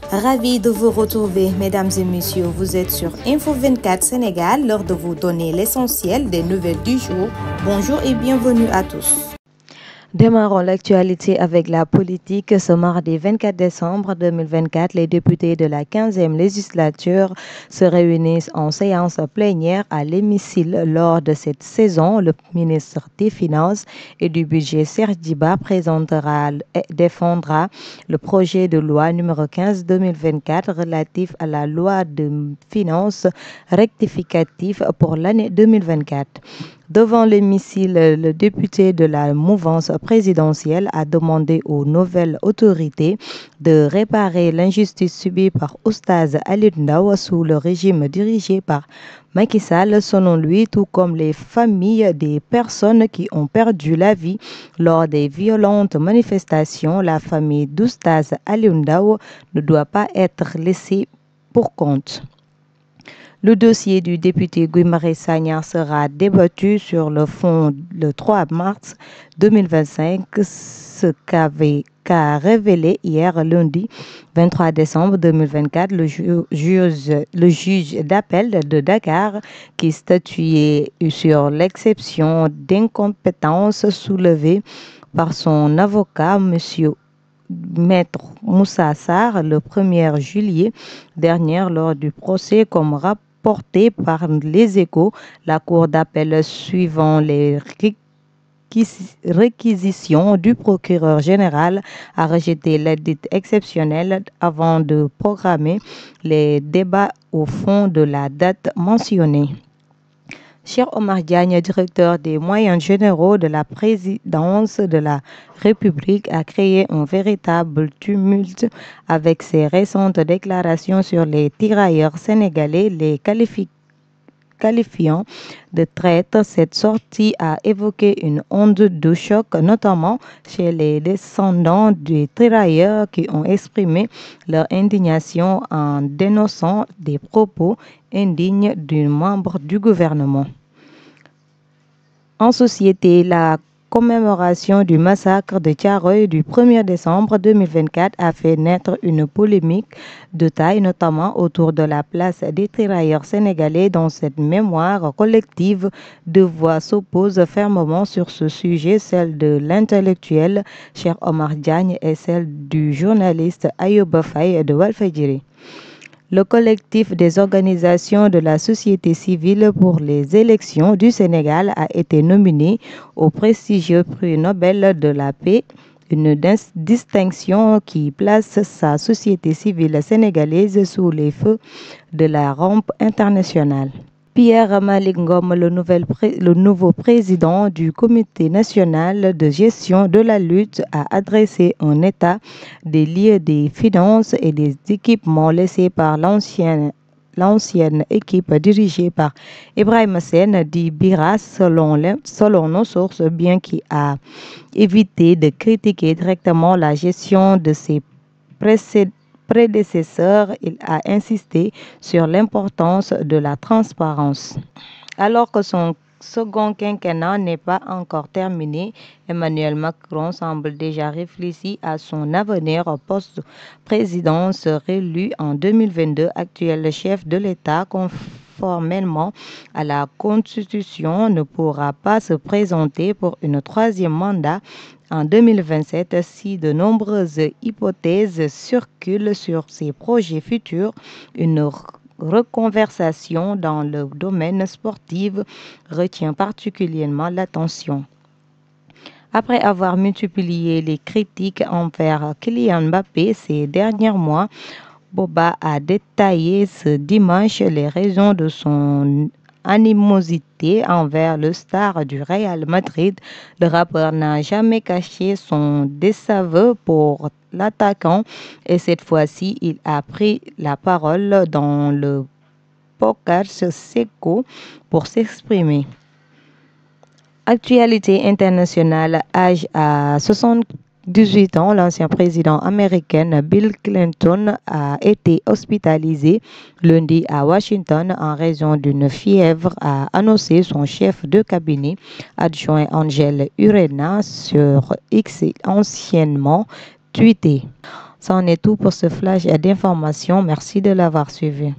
Ravi de vous retrouver, mesdames et messieurs. Vous êtes sur Info 24 Sénégal, l'heure de vous donner l'essentiel des nouvelles du jour. Bonjour et bienvenue à tous. Démarrons l'actualité avec la politique. Ce mardi 24 décembre 2024, les députés de la 15e législature se réunissent en séance plénière à l'hémicycle. Lors de cette saison, le ministre des Finances et du Budget, Serge Diba, présentera et défendra le projet de loi numéro 15-2024 relatif à la loi de finances rectificative pour l'année 2024. Devant l'hémicycle, le député de la mouvance présidentielle a demandé aux nouvelles autorités de réparer l'injustice subie par Oustaz Alioune Ndao sous le régime dirigé par Macky Sall. Selon lui, tout comme les familles des personnes qui ont perdu la vie lors des violentes manifestations, la famille d'Oustaz Alioune Ndao ne doit pas être laissée pour compte. Le dossier du député Guy Marius Sagna sera débattu sur le fond le 3 mars 2025, ce qu'a révélé hier lundi 23 décembre 2024 le juge d'appel de Dakar qui statuait sur l'exception d'incompétence soulevée par son avocat, M. Maître Moussa Sarr, le 1er juillet dernier lors du procès comme rapporté par les Échos. La Cour d'appel, suivant les réquisitions du procureur général, a rejeté l'édit exceptionnel avant de programmer les débats au fond de la date mentionnée. Cheikh Omar Diagne, directeur des moyens généraux de la présidence de la République, a créé un véritable tumulte avec ses récentes déclarations sur les tirailleurs sénégalais, les qualifiant de traîtres. Cette sortie a évoqué une onde de choc, notamment chez les descendants des tirailleurs qui ont exprimé leur indignation en dénonçant des propos indignes d'un membre du gouvernement. En société, la commémoration du massacre de Thiaroye du 1er décembre 2024 a fait naître une polémique de taille, notamment autour de la place des tirailleurs sénégalais. Dans cette mémoire collective, deux voix s'opposent fermement sur ce sujet, celle de l'intellectuel Cheikh Omar Diagne et celle du journaliste Ayouba Faye de Walfadjri. Le collectif des organisations de la société civile pour les élections du Sénégal a été nominé au prestigieux prix Nobel de la paix, une distinction qui place sa société civile sénégalaise sous les feux de la rampe internationale. Pierre Malick Ngom, le nouveau président du Comité national de gestion de la lutte, a adressé un état des lieux des finances et des équipements laissés par l'ancienne équipe dirigée par Ibrahima Sène dit Biras selon nos sources, bien qu'il a évité de critiquer directement la gestion de ses prédécesseurs, il a insisté sur l'importance de la transparence. Alors que son second quinquennat n'est pas encore terminé, Emmanuel Macron semble déjà réfléchir à son avenir au poste président réélu en 2022. Actuel chef de l'État, conformément à la Constitution, ne pourra pas se présenter pour un troisième mandat en 2027 si de nombreuses hypothèses circulent sur ses projets futurs. Une reconversion dans le domaine sportif retient particulièrement l'attention. Après avoir multiplié les critiques envers Kylian Mbappé ces derniers mois, Boba a détaillé ce dimanche les raisons de son animosité envers le star du Real Madrid. Le rappeur n'a jamais caché son désaveu pour l'attaquant et cette fois-ci, il a pris la parole dans le podcast Seco pour s'exprimer. Actualité internationale, âge à 78 ans, l'ancien président américain Bill Clinton a été hospitalisé lundi à Washington en raison d'une fièvre, a annoncé son chef de cabinet adjoint Angel Urena sur X, anciennement tweeté. Ça en est tout pour ce flash d'information. Merci de l'avoir suivi.